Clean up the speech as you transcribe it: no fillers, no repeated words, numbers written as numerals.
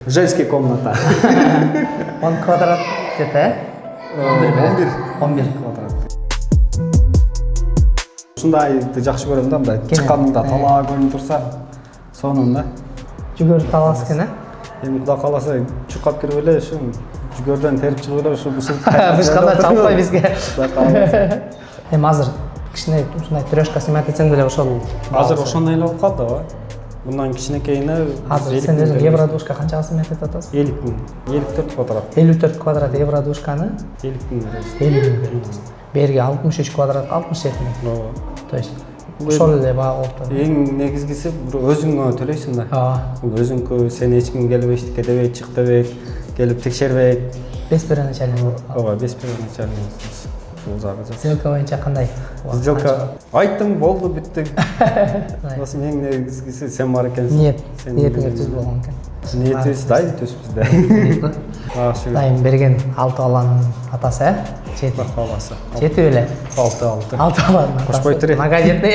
Женский комната. Он квадрат где-то, 11 квадрат. Ушундайды жакшы көрөм да, мындай чыкканында талаа көрүнүп турса, сонун да. жүгөрүп аласыз экен, Эми Кудай кааласа чукап кирип эле ушу жүгөрдөн терип чыгып эле ушу бусулуп Бышканда чалпай бизге. Кудай кааласа. Эми азыр кичине ушундай трёшка снимать этсең деле ошол. Азыр ошондой эле болуп калды го. Мындан кичинекейине Азыр сен өзүң евродушка канчага сметет атасың? 50 000, 54 квадрат. 54 квадрат евродушканы 50 000 беребиз. 50 000 беребиз. Берге 63 квадрат 67 000. Ооба. То есть ошол эле баа болуп турат. Эң негизгиси өзүңө төлөйсүң да. Ооба. Бул өзүңкү, сени эч ким келип эчтеке дебейт, чык дебейт, келип текшербейт. Беспереначально. Ооба, беспереначальный. Бул жагы жакшы. Сделка боюнча кандай? Сделка айттым, болду, бүттү. Осу эң негизгиси сен бар экенсиң. Ниетиңер түз болгон экен. Ниетибиз дайым түз бизде. Дайым берген 6 баланын атасы, Кудай кааласа. жети эле. 6. 6 баланын атасы. Кошпой тур. Многодетный.